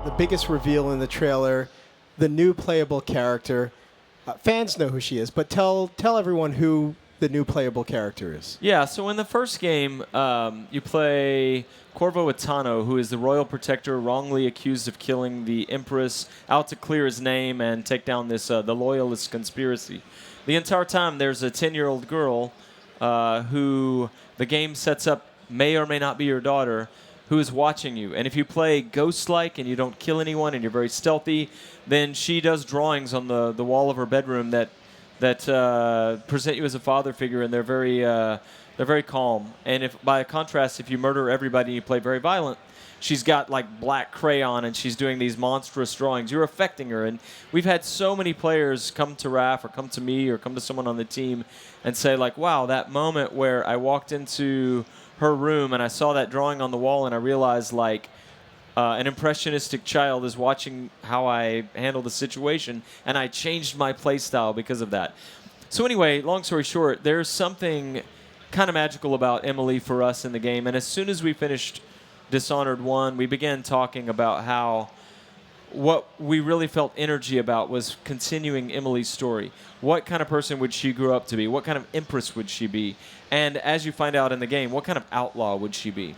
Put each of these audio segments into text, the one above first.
the biggest reveal in the trailer, the new playable character. Fans know who she is, but tell everyone who the new playable character is. Yeah, so in the first game, you play Corvo Attano, who is the royal protector wrongly accused of killing the Empress, out to clear his name and take down this the Loyalist conspiracy. The entire time, there's a 10-year-old girl who the game sets up may or may not be your daughter, who is watching you. And if you play ghost-like and you don't kill anyone and you're very stealthy, then she does drawings on the wall of her bedroom that present you as a father figure, and they're very calm. And if, by contrast, if you murder everybody and you play very violent, she's got like black crayon and she's doing these monstrous drawings. You're affecting her. And we've had so many players come to Raph or come to me or come to someone on the team and say like, wow, that moment where I walked into her room and I saw that drawing on the wall and I realized like an impressionistic child is watching how I handle the situation, and I changed my play style because of that. So anyway, long story short, there's something kind of magical about Emily for us in the game, and as soon as we finished Dishonored 1, we began talking about how what we really felt energy about was continuing Emily's story. What kind of person would she grow up to be? What kind of empress would she be? And as you find out in the game, what kind of outlaw would she be?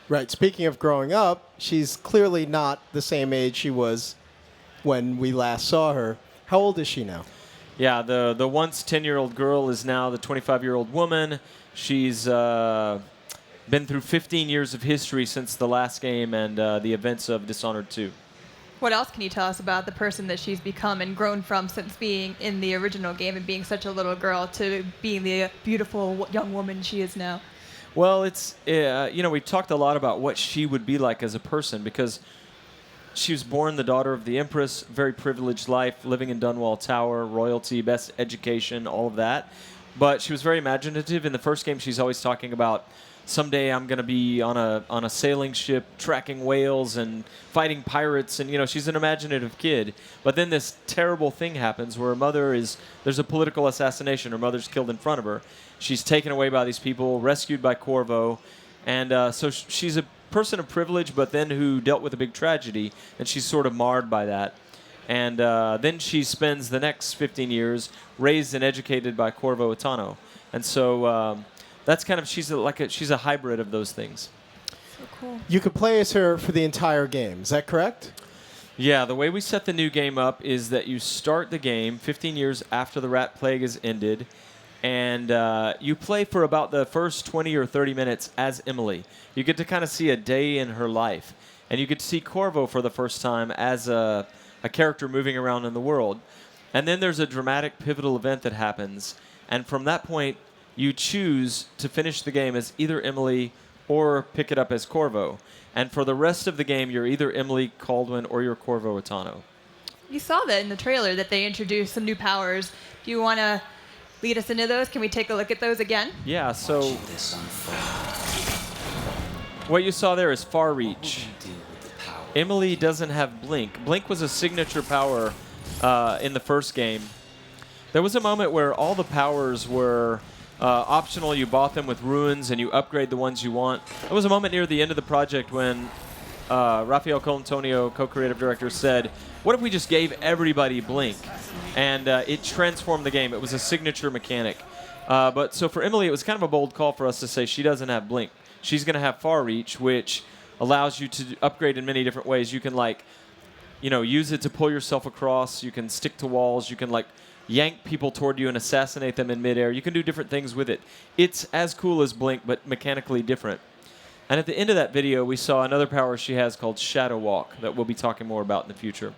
Right. Speaking of growing up, she's clearly not the same age she was when we last saw her. How old is she now? Yeah, the once 10-year-old girl is now the 25-year-old woman. She's been through 15 years of history since the last game and the events of Dishonored 2. What else can you tell us about the person that she's become and grown from since being in the original game and being such a little girl to being the beautiful young woman she is now? Well, it's, we've talked a lot about what she would be like as a person because she was born the daughter of the Empress, very privileged life, living in Dunwall Tower, royalty, best education, all of that. But she was very imaginative. In the first game, she's always talking about, someday I'm going to be on a sailing ship tracking whales and fighting pirates. And, she's an imaginative kid. But then this terrible thing happens where there's a political assassination. Her mother's killed in front of her. She's taken away by these people, rescued by Corvo. And so she's a person of privilege, but then who dealt with a big tragedy. And she's sort of marred by that. And then she spends the next 15 years raised and educated by Corvo Attano. And so that's kind of, she's a hybrid of those things. So cool. You could play as her for the entire game. Is that correct? Yeah, the way we set the new game up is that you start the game 15 years after the Rat Plague has ended, and you play for about the first 20 or 30 minutes as Emily. You get to kind of see a day in her life, and you get to see Corvo for the first time as a character moving around in the world. And then there's a dramatic, pivotal event that happens, and from that point, you choose to finish the game as either Emily or pick it up as Corvo. And for the rest of the game, you're either Emily Kaldwin or you're Corvo Attano. You saw that in the trailer that they introduced some new powers. Do you want to lead us into those? Can we take a look at those again? Yeah, so what you saw there is Far Reach. Emily doesn't have Blink. Blink was a signature power in the first game. There was a moment where all the powers were optional. You bought them with ruins and you upgrade the ones you want. There was a moment near the end of the project when Rafael Colantonio, co-creative director, said, what if we just gave everybody Blink? And it transformed the game. It was a signature mechanic. But so for Emily, it was kind of a bold call for us to say she doesn't have Blink. She's going to have Far Reach, which allows you to upgrade in many different ways. You can use it to pull yourself across. You can stick to walls. You can yank people toward you and assassinate them in midair. You can do different things with it. It's as cool as Blink, but mechanically different. And at the end of that video, we saw another power she has called Shadow Walk that we'll be talking more about in the future.